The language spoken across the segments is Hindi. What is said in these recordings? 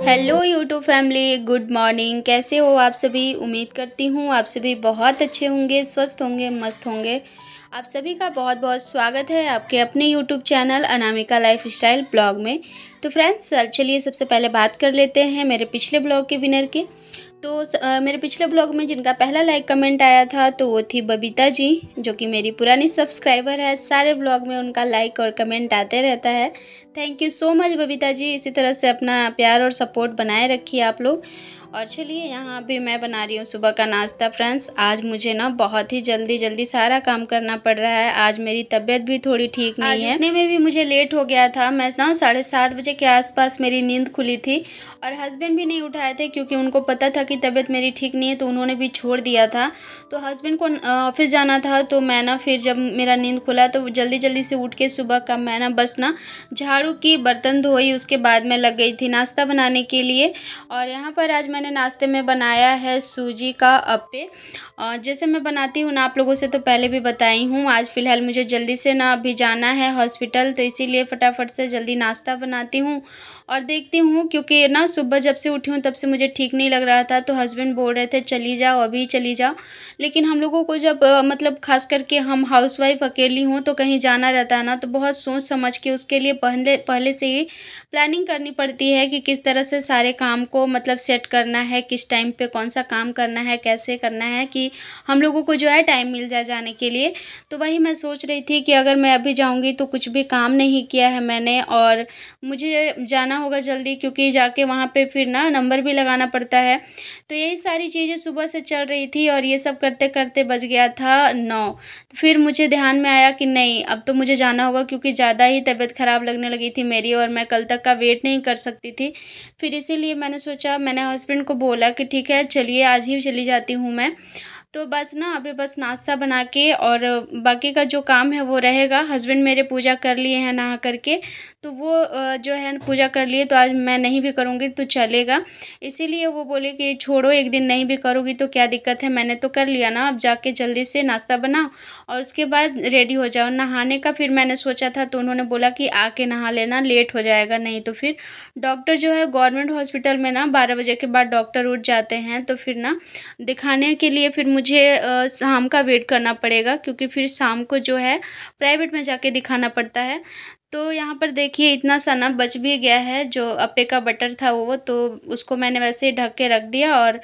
Hello YouTube family, good morning. कैसे हो आप सभी? उम्मीद करती हूँ आप सभी बहुत अच्छे होंगे, स्वस्थ होंगे, मस्त होंगे। आप सभी का बहुत बहुत स्वागत है आपके अपने YouTube channel Anamika lifestyle blog में। तो फ्रेंड्स, चलिए सबसे पहले बात कर लेते हैं मेरे पिछले ब्लॉग के विनर की। तो मेरे पिछले ब्लॉग में जिनका पहला लाइक कमेंट आया था तो वो थी बबीता जी, जो कि मेरी पुरानी सब्सक्राइबर है। सारे ब्लॉग में उनका लाइक और कमेंट आते रहता है। Thank you so much Babita ji. इसी तरह से अपना प्यार और सपोर्ट बनाए रखिए आप लोग। और चलिए, यहाँ भी मैं बना रही हूँ सुबह का नाश्ता। फ्रेंड्स, आज मुझे ना बहुत ही जल्दी सारा काम करना पड़ रहा है। आज मेरी तबीयत भी थोड़ी ठीक नहीं है। उठने में भी मुझे लेट हो गया था। मैं ना 7:30 बजे के आसपास मेरी नींद खुली थी और हस्बैंड भी नहीं उठाए थे, क्योंकि उनको पता था कि तबीयत मेरी ठीक नहीं है, तो उन्होंने भी छोड़ दिया था। तो हस्बैंड को ऑफिस जाना था, तो मैं ना फिर जब मेरा नींद खुला तो जल्दी से उठ के सुबह का मैं ना बस ना झाड़ू की, बर्तन धोई, उसके बाद मैं लग गई थी नाश्ता बनाने के लिए। और यहाँ पर आज मैंने नाश्ते में बनाया है सूजी का अप्पे। जैसे मैं बनाती हूँ ना, आप लोगों से तो पहले भी बताई हूँ। आज फ़िलहाल मुझे जल्दी से ना अभी जाना है हॉस्पिटल, तो इसीलिए फटाफट से जल्दी नाश्ता बनाती हूँ और देखती हूँ। क्योंकि ना सुबह जब से उठी हूँ तब से मुझे ठीक नहीं लग रहा था, तो हस्बैंड बोल रहे थे चली जाओ, अभी चली जाओ। लेकिन हम लोगों को जब मतलब ख़ास करके हम हाउसवाइफ अकेली हूँ तो कहीं जाना रहता है ना, तो बहुत सोच समझ के उसके लिए पहले पहले से ही प्लानिंग करनी पड़ती है कि किस तरह से सारे काम को मतलब सेट करना है, किस टाइम पे कौन सा काम करना है, कैसे करना है कि हम लोगों को जो है टाइम मिल जाए जाने के लिए। तो वही मैं सोच रही थी कि अगर मैं अभी जाऊंगी तो कुछ भी काम नहीं किया है मैंने, और मुझे जाना होगा जल्दी, क्योंकि जाके वहाँ पे फिर ना नंबर भी लगाना पड़ता है। तो यही सारी चीज़ें सुबह से चल रही थी और ये सब करते करते बज गया था 9। फिर मुझे ध्यान में आया कि नहीं, अब तो मुझे जाना होगा, क्योंकि ज़्यादा ही तबीयत ख़राब लगने लगी थी मेरी और मैं कल तक का वेट नहीं कर सकती थी। फिर इसीलिए मैंने सोचा, मैंने हस्बैंड को बोला कि ठीक है चलिए, आज ही चली जाती हूँ मैं। तो बस ना अभी बस नाश्ता बना के और बाकी का जो काम है वो रहेगा। हस्बैंड मेरे पूजा कर लिए हैं नहा करके, तो वो जो है पूजा कर लिए, तो आज मैं नहीं भी करूँगी तो चलेगा। इसीलिए वो बोले कि छोड़ो, एक दिन नहीं भी करोगी तो क्या दिक्कत है, मैंने तो कर लिया ना, अब जाके जल्दी से नाश्ता बनाओ और उसके बाद रेडी हो जाओ। नहाने का फिर मैंने सोचा था, तो उन्होंने बोला कि आके नहा लेना, लेट हो जाएगा नहीं तो फिर डॉक्टर जो है गवर्नमेंट हॉस्पिटल में ना 12 बजे के बाद डॉक्टर उठ जाते हैं, तो फिर ना दिखाने के लिए फिर मुझे शाम का वेट करना पड़ेगा, क्योंकि फिर शाम को जो है प्राइवेट में जाके दिखाना पड़ता है। तो यहाँ पर देखिए इतना सा ना बच भी गया है, जो अप्पे का बटर था वो, तो उसको मैंने वैसे ही ढक के रख दिया और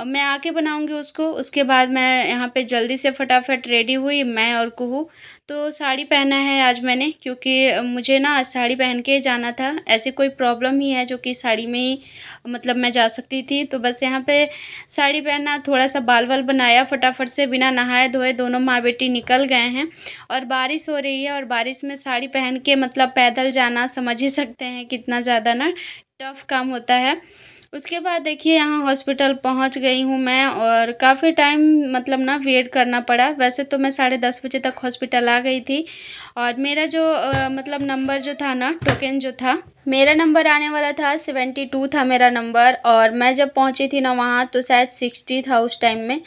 मैं आके बनाऊंगी उसको। उसके बाद मैं यहाँ पे जल्दी से फटाफट रेडी हुई, मैं और कुहू। तो साड़ी पहना है आज मैंने, क्योंकि मुझे ना आज साड़ी पहन के जाना था। ऐसी कोई प्रॉब्लम ही है जो कि साड़ी में ही मतलब मैं जा सकती थी, तो बस यहाँ पे साड़ी पहना, थोड़ा सा बाल वाल बनाया, फटाफट से बिना नहाए धोए दोनों माँ बेटी निकल गए हैं। और बारिश हो रही है और बारिश में साड़ी पहन के मतलब पैदल जाना, समझ ही सकते हैं कितना ज़्यादा ना टफ काम होता है। उसके बाद देखिए यहाँ हॉस्पिटल पहुँच गई हूँ मैं, और काफ़ी टाइम मतलब ना वेट करना पड़ा। वैसे तो मैं 10:30 बजे तक हॉस्पिटल आ गई थी, और मेरा जो मतलब नंबर जो था ना, टोकन जो था, मेरा नंबर आने वाला था 72 था मेरा नंबर, और मैं जब पहुंची थी ना वहाँ तो शायद 60 था उस टाइम में।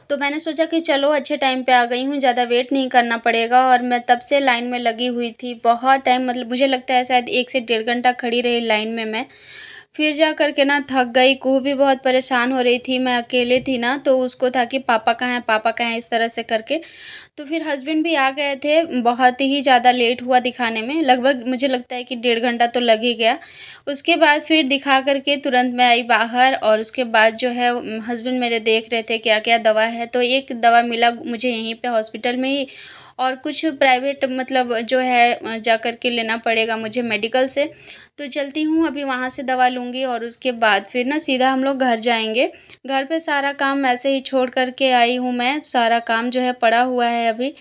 तो मैंने सोचा कि चलो अच्छे टाइम पे आ गई हूँ, ज़्यादा वेट नहीं करना पड़ेगा। और मैं तब से लाइन में लगी हुई थी बहुत टाइम, मतलब मुझे लगता है शायद 1 से 1.5 घंटा खड़ी रही लाइन में मैं। फिर जा कर के ना थक गई। कुहू भी बहुत परेशान हो रही थी, मैं अकेले थी ना, तो उसको था कि पापा कहाँ हैं, पापा कहाँ हैं, इस तरह से करके। तो फिर हस्बैंड भी आ गए थे। बहुत ही ज़्यादा लेट हुआ दिखाने में, लगभग मुझे लगता है कि 1.5 घंटा तो लग ही गया। उसके बाद फिर दिखा कर के तुरंत मैं आई बाहर, और उसके बाद जो है हस्बैंड मेरे देख रहे थे क्या क्या दवा है, तो एक दवा मिला मुझे यहीं पे हॉस्पिटल में ही, और कुछ प्राइवेट मतलब जो है जा कर के लेना पड़ेगा मुझे मेडिकल से। तो चलती हूँ, अभी वहाँ से दवा लूँगी और उसके बाद फिर ना सीधा हम लोग घर जाएंगे। घर पे सारा काम ऐसे ही छोड़ कर के आई हूँ मैं, सारा काम जो है पड़ा हुआ है अभी।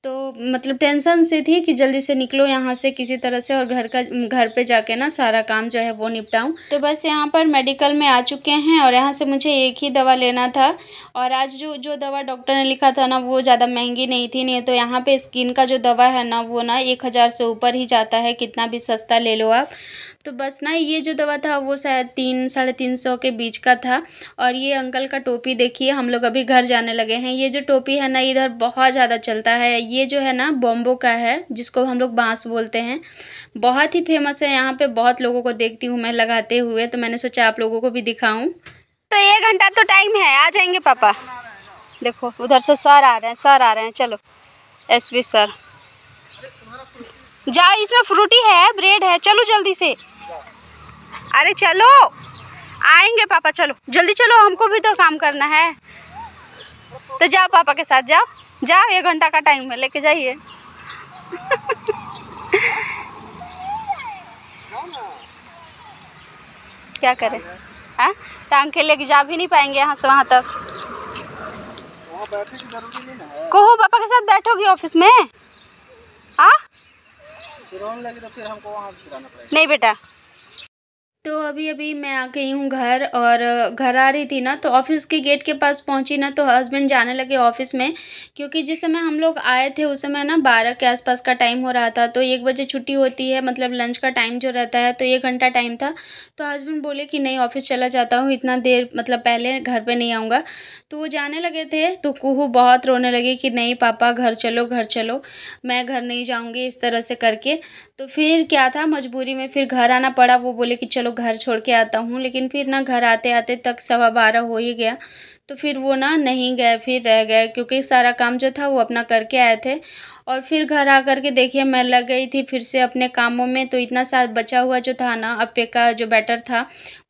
तो मतलब टेंशन सी थी कि जल्दी से निकलो यहाँ से किसी तरह से, और घर पे जाके ना सारा काम जो है वो निपटाऊँ। तो बस यहाँ पर मेडिकल में आ चुके हैं, और यहाँ से मुझे एक ही दवा लेना था। और आज जो जो दवा डॉक्टर ने लिखा था ना वो ज़्यादा महंगी नहीं थी। नहीं तो यहाँ पे स्किन का जो दवा है ना वो ना 1,000 से ऊपर ही जाता है, कितना भी सस्ता ले लो आप। तो बस ना ये जो दवा था वो शायद 300-350 के बीच का था। और ये अंकल का टोपी देखिए, हम लोग अभी घर जाने लगे हैं। ये जो टोपी है ना इधर बहुत ज़्यादा चलता है, ये जो है ना बॉम्बो का है, जिसको हम लोग बांस बोलते हैं। बहुत ही फेमस है यहाँ पे, बहुत लोगों को देखती हूँ मैं लगाते हुए, तो मैंने सोचा आप लोगों को भी दिखाऊं। तो 1 घंटा तो टाइम है, आ जाएंगे पापा। देखो उधर से सर आ रहे हैं, सर आ रहे हैं। चलो एसपी सर, जाओ, इसमें फ्रूटी है, ब्रेड है, चलो जल्दी से। अरे चलो, आएंगे पापा, चलो जल्दी चलो, हमको भी तो काम करना है। तो जाओ पापा के साथ, जाओ जाओ, 1 घंटा का टाइम है, लेके जाइए। क्या करें, हाँ टांग के लेके जा भी नहीं पाएंगे यहाँ से वहाँ तक। कहो पापा के साथ बैठोगी ऑफिस में? हाँ लगी तो फिर हमको वहाँ नहीं बेटा। तो अभी मैं आ गई हूँ घर, और घर आ रही थी ना तो ऑफ़िस के गेट के पास पहुँची ना, तो हस्बैंड जाने लगे ऑफ़िस में, क्योंकि जिस समय हम लोग आए थे उस समय ना 12 के आसपास का टाइम हो रहा था। तो 1 बजे छुट्टी होती है, मतलब लंच का टाइम जो रहता है, तो 1 घंटा टाइम था। तो हस्बैंड बोले कि नहीं ऑफ़िस चला जाता हूँ, इतना देर मतलब पहले घर पर नहीं आऊँगा। तो वो जाने लगे थे, तो कुहू बहुत रोने लगी कि नहीं पापा घर चलो, घर चलो, मैं घर नहीं जाऊँगी, इस तरह से करके। तो फिर क्या था, मजबूरी में फिर घर आना पड़ा। वो बोले कि चलो घर छोड़ के आता हूँ, लेकिन फिर ना घर आते आते तक 12:15 हो ही गया। तो फिर वो ना नहीं गए, फिर रह गए, क्योंकि सारा काम जो था वो अपना करके आए थे। और फिर घर आकर के देखिए मैं लग गई थी फिर से अपने कामों में। तो इतना सा बचा हुआ जो था ना अप्पे का जो बैटर था,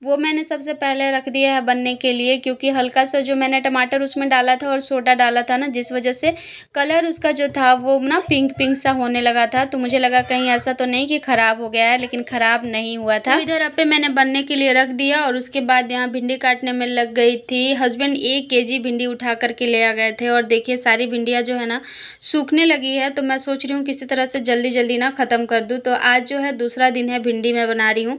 वो मैंने सबसे पहले रख दिया है बनने के लिए, क्योंकि हल्का सा जो मैंने टमाटर उसमें डाला था और सोडा डाला था ना, जिस वजह से कलर उसका जो था वो ना पिंक पिंक सा होने लगा था। तो मुझे लगा कहीं ऐसा तो नहीं कि ख़राब हो गया है, लेकिन ख़राब नहीं हुआ था। तो इधर अप्पे मैंने बनने के लिए रख दिया, और उसके बाद यहाँ भिंडी काटने में लग गई थी। हस्बैंड 1 केजी भिंडी उठा करके ले आ गए थे, और देखिए सारी भिंडियाँ जो है ना सूखने लगी है। तो मैं सोच रही हूँ किसी तरह से जल्दी जल्दी ना ख़त्म कर दूँ। तो आज जो है दूसरा दिन है भिंडी मैं बना रही हूँ,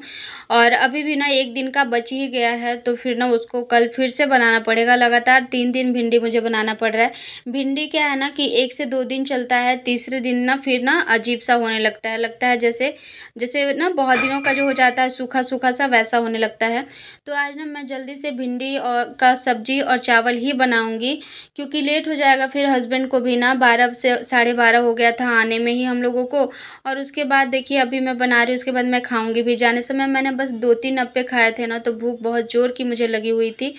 और अभी भी ना 1 दिन का बच ही गया है। तो फिर ना उसको कल फिर से बनाना पड़ेगा। लगातार 3 दिन भिंडी मुझे बनाना पड़ रहा है। भिंडी क्या है ना कि 1 से 2 दिन चलता है, तीसरे दिन ना फिर ना अजीब सा होने लगता है जैसे जैसे ना बहुत दिनों का जो हो जाता है सूखा सूखा सा, वैसा होने लगता है। तो आज ना मैं जल्दी से भिंडी और का सब्जी और चावल ही बनाऊंगी, क्योंकि लेट हो जाएगा फिर हस्बैंड को भी ना। 12 से 12:30 हो गया था आने में ही हम लोगों को। और उसके बाद देखिए अभी मैं बना रही हूँ, उसके बाद मैं खाऊंगी भी। जाने समय मैंने बस 2-3 अप्पे खाए थे ना, तो भूख बहुत ज़ोर की मुझे लगी हुई थी।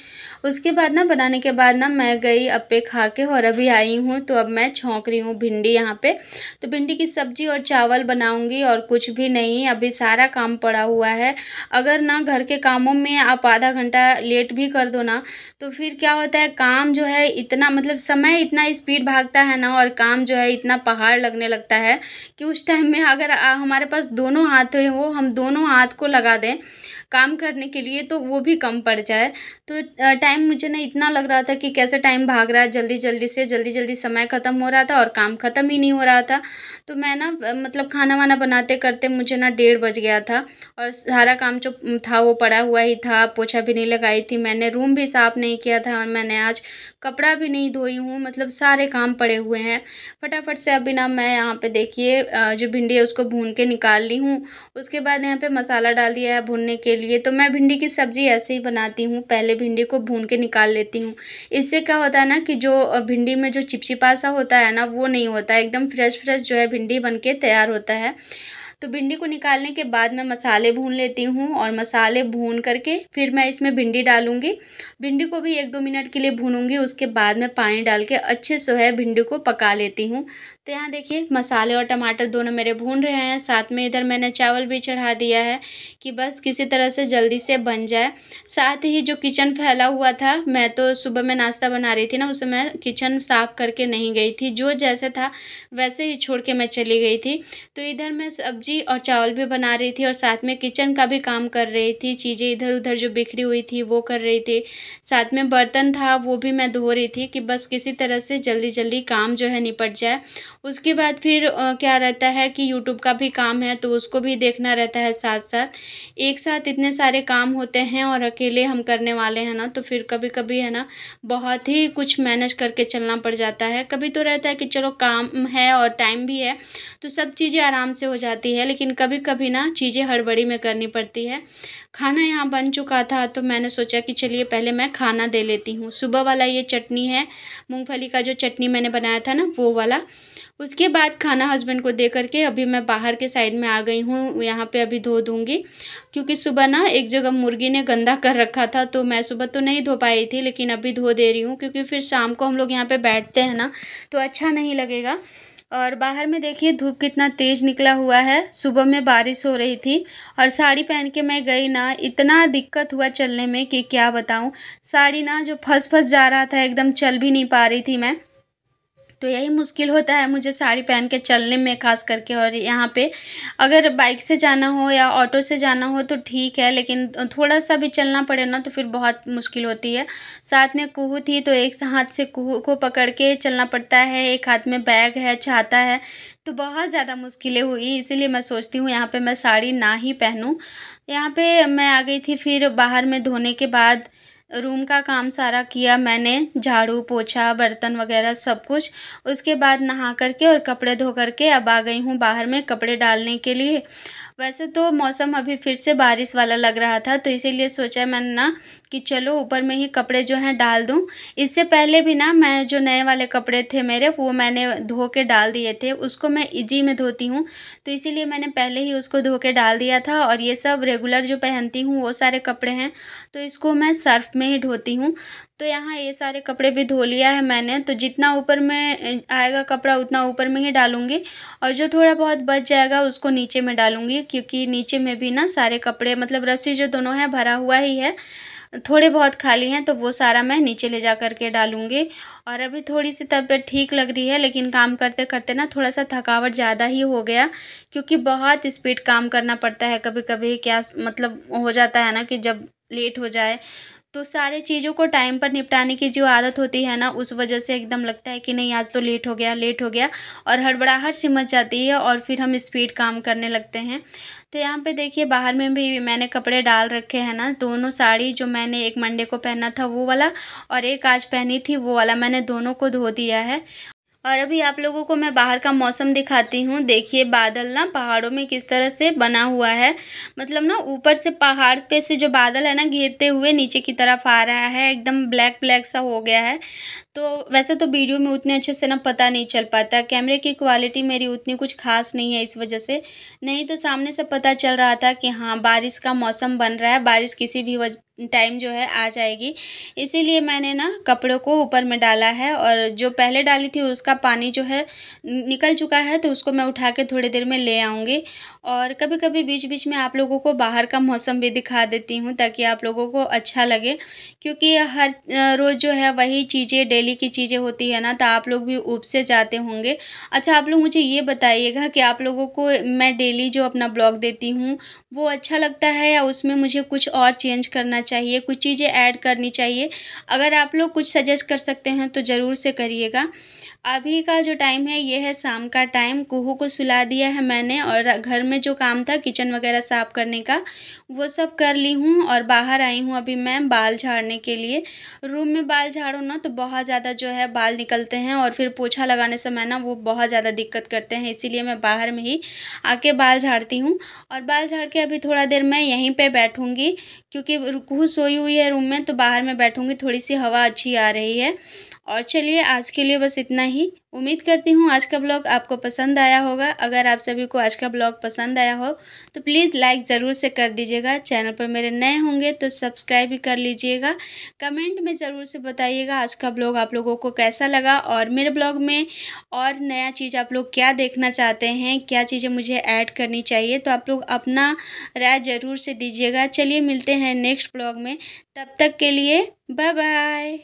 उसके बाद ना बनाने के बाद ना मैं गई अप्पे खा के, और अभी आई हूँ। तो अब मैं छौंक रही हूँ भिंडी यहाँ पे। तो भिंडी की सब्जी और चावल बनाऊंगी, और कुछ भी नहीं। अभी सारा काम पड़ा हुआ है। अगर ना घर के कामों में आप आधा घंटा लेट भी कर दो ना, तो फिर क्या होता है, काम जो है इतना मतलब समय इतना स्पीड भागता है ना, और काम जो है इतना पहाड़ लगने लगता है कि उस टाइम में अगर हमारे पास दोनों हाथ हो, हम दोनों हाथ को लगा दें काम करने के लिए, तो वो भी कम पड़ जाए। तो टाइम मुझे ना इतना लग रहा था कि कैसे टाइम भाग रहा है, जल्दी जल्दी समय ख़त्म हो रहा था और काम ख़त्म ही नहीं हो रहा था। तो मैं ना मतलब खाना वाना बनाते करते मुझे ना 1:30 बज गया था, और सारा काम जो था वो पड़ा हुआ ही था। पोछा भी नहीं लगाई थी मैंने, रूम भी साफ़ नहीं किया था, और मैंने आज कपड़ा भी नहीं धोई हूँ। मतलब सारे काम पड़े हुए हैं। फटाफट से अभी ना मैं यहाँ पे देखिए जो भिंडी है उसको भून के निकाल ली हूँ। उसके बाद यहाँ पे मसाला डाल दिया है भूनने के लिए। तो मैं भिंडी की सब्ज़ी ऐसे ही बनाती हूँ, पहले भिंडी को भून के निकाल लेती हूँ। इससे क्या होता है ना कि जो भिंडी में जो चिपचिपा सा होता है ना, वो नहीं होता है। एकदम फ्रेश जो है भिंडी बन के तैयार होता है। तो भिंडी को निकालने के बाद मैं मसाले भून लेती हूँ, और मसाले भून करके फिर मैं इसमें भिंडी डालूँगी। भिंडी को भी 1-2 मिनट के लिए भूनूँगी। उसके बाद मैं पानी डाल के अच्छे से है भिंडी को पका लेती हूँ। तो यहाँ देखिए मसाले और टमाटर दोनों मेरे भून रहे हैं। साथ में इधर मैंने चावल भी चढ़ा दिया है कि बस किसी तरह से जल्दी से बन जाए। साथ ही जो किचन फैला हुआ था, मैं तो सुबह में नाश्ता बना रही थी ना, उस समय किचन साफ़ करके नहीं गई थी। जो जैसे था वैसे ही छोड़ के मैं चली गई थी। तो इधर मैं सब्जी और चावल भी बना रही थी, और साथ में किचन का भी काम कर रही थी। चीज़ें इधर उधर जो बिखरी हुई थी वो कर रही थी। साथ में बर्तन था वो भी मैं धो रही थी, कि बस किसी तरह से जल्दी जल्दी काम जो है निपट जाए। उसके बाद फिर क्या रहता है कि यूट्यूब का भी काम है, तो उसको भी देखना रहता है साथ साथ। एक साथ इतने सारे काम होते हैं, और अकेले हम करने वाले हैं ना, तो फिर कभी कभी है ना बहुत ही कुछ मैनेज करके चलना पड़ जाता है। कभी तो रहता है कि चलो काम है और टाइम भी है, तो सब चीज़ें आराम से हो जाती है। है, लेकिन कभी कभी ना चीज़ें हड़बड़ी में करनी पड़ती है। खाना यहाँ बन चुका था तो मैंने सोचा कि चलिए पहले मैं खाना दे लेती हूँ। सुबह वाला ये चटनी है, मूंगफली का जो चटनी मैंने बनाया था ना वो वाला। उसके बाद खाना हस्बैंड को दे करके अभी मैं बाहर के साइड में आ गई हूँ, यहाँ पे अभी धो दूँगी। क्योंकि सुबह ना एक जगह मुर्गी ने गंदा कर रखा था, तो मैं सुबह तो नहीं धो पाई थी, लेकिन अभी धो दे रही हूँ क्योंकि फिर शाम को हम लोग यहाँ पे बैठते हैं ना तो अच्छा नहीं लगेगा। और बाहर में देखिए धूप कितना तेज़ निकला हुआ है, सुबह में बारिश हो रही थी और साड़ी पहन के मैं गई ना, इतना दिक्कत हुआ चलने में कि क्या बताऊँ। साड़ी ना जो फँस जा रहा था, एकदम चल भी नहीं पा रही थी मैं। तो यही मुश्किल होता है मुझे साड़ी पहन के चलने में ख़ास करके। और यहाँ पे अगर बाइक से जाना हो या ऑटो से जाना हो तो ठीक है, लेकिन थोड़ा-सा भी चलना पड़े ना तो फिर बहुत मुश्किल होती है। साथ में कुहू थी तो एक हाथ से कुहू को पकड़ के चलना पड़ता है, एक हाथ में बैग है, छाता है, तो बहुत ज़्यादा मुश्किलें हुई। इसीलिए मैं सोचती हूँ यहाँ पे मैं साड़ी ना ही पहनूँ। यहाँ पे मैं आ गई थी, फिर बाहर में धोने के बाद रूम का काम सारा किया मैंने, झाड़ू, पोछा, बर्तन वगैरह सब कुछ। उसके बाद नहा कर के और कपड़े धो कर के अब आ गई हूँ बाहर में कपड़े डालने के लिए। वैसे तो मौसम अभी फिर से बारिश वाला लग रहा था, तो इसीलिए सोचा मैंने ना कि चलो ऊपर में ही कपड़े जो हैं डाल दूँ। इससे पहले भी ना मैं जो नए वाले कपड़े थे मेरे वो मैंने धो के डाल दिए थे, उसको मैं इजी में धोती हूँ, तो इसीलिए मैंने पहले ही उसको धो के डाल दिया था। और ये सब रेगुलर जो पहनती हूँ वो सारे कपड़े हैं, तो इसको मैं सर्फ़ में ही धोती हूँ। तो यहाँ ये सारे कपड़े भी धो लिया है मैंने, तो जितना ऊपर में आएगा कपड़ा उतना ऊपर में ही डालूँगी और जो थोड़ा बहुत बच जाएगा उसको नीचे में डालूँगी, क्योंकि नीचे में भी ना सारे कपड़े मतलब रस्सी जो दोनों है भरा हुआ ही है, थोड़े बहुत खाली हैं तो वो सारा मैं नीचे ले जा कर के डालूँगी। और अभी थोड़ी-सी तबीयत ठीक लग रही है, लेकिन काम करते-करते ना थोड़ा-सा थकावट ज़्यादा ही हो गया, क्योंकि बहुत स्पीड काम करना पड़ता है कभी-कभी। क्या मतलब हो जाता है ना कि जब लेट हो जाए तो सारे चीज़ों को टाइम पर निपटाने की जो आदत होती है ना, उस वजह से एकदम लगता है कि नहीं आज तो लेट हो गया और हड़बड़ाहट सी मच जाती है और फिर हम स्पीड काम करने लगते हैं। तो यहाँ पे देखिए बाहर में भी मैंने कपड़े डाल रखे हैं ना, दोनों साड़ी जो मैंने एक मंडे को पहना था वो वाला और एक आज पहनी थी वो वाला, मैंने दोनों को धो दिया है। और अभी आप लोगों को मैं बाहर का मौसम दिखाती हूँ। देखिए बादल ना पहाड़ों में किस तरह से बना हुआ है, मतलब ना ऊपर से पहाड़ पे से जो बादल है ना गिरते हुए नीचे की तरफ आ रहा है, एकदम ब्लैक ब्लैक सा हो गया है। तो वैसे तो वीडियो में उतने अच्छे से ना पता नहीं चल पाता, कैमरे की क्वालिटी मेरी उतनी कुछ ख़ास नहीं है इस वजह से, नहीं तो सामने से पता चल रहा था कि हाँ बारिश का मौसम बन रहा है, बारिश किसी भी टाइम जो है आ जाएगी। इसीलिए मैंने ना कपड़ों को ऊपर में डाला है और जो पहले डाली थी उसका पानी जो है निकल चुका है, तो उसको मैं उठा के थोड़ी देर में ले आऊँगी। और कभी-कभी बीच-बीच में आप लोगों को बाहर का मौसम भी दिखा देती हूँ ताकि आप लोगों को अच्छा लगे, क्योंकि हर रोज़ जो है वही चीज़ें डेली की चीज़ें होती है ना, तो आप लोग भी ऊब से जाते होंगे। अच्छा आप लोग मुझे ये बताइएगा कि आप लोगों को मैं डेली जो अपना ब्लॉग देती हूँ वो अच्छा लगता है या उसमें मुझे कुछ और चेंज करना चाहिए, कुछ चीज़ें ऐड करनी चाहिए? अगर आप लोग कुछ सजेस्ट कर सकते हैं तो ज़रूर से करिएगा। अभी का जो टाइम है ये है शाम का टाइम, कुहू को सुला दिया है मैंने और घर में जो काम था किचन वगैरह साफ़ करने का वो सब कर ली हूँ और बाहर आई हूँ अभी मैं बाल झाड़ने के लिए। रूम में बाल झाड़ो ना तो बहुत ज़्यादा जो है बाल निकलते हैं और फिर पोछा लगाने समय ना वो बहुत ज़्यादा दिक्कत करते हैं, इसीलिए मैं बाहर में ही आके बाल झाड़ती हूँ। और बाल झाड़ के अभी थोड़ा देर मैं यहीं पे बैठूँगी, क्योंकि कुहू सोई हुई है रूम में, तो बाहर में बैठूँगी, थोड़ी सी हवा अच्छी आ रही है। और चलिए आज के लिए बस इतना ही। उम्मीद करती हूँ आज का ब्लॉग आपको पसंद आया होगा। अगर आप सभी को आज का ब्लॉग पसंद आया हो तो प्लीज़ लाइक ज़रूर से कर दीजिएगा। चैनल पर मेरे नए होंगे तो सब्सक्राइब भी कर लीजिएगा। कमेंट में ज़रूर से बताइएगा आज का ब्लॉग आप लोगों को कैसा लगा और मेरे ब्लॉग में और नया चीज़ आप लोग क्या देखना चाहते हैं, क्या चीज़ें मुझे ऐड करनी चाहिए, तो आप लोग अपना राय ज़रूर से दीजिएगा। चलिए मिलते हैं नेक्स्ट ब्लॉग में, तब तक के लिए बाय बाय।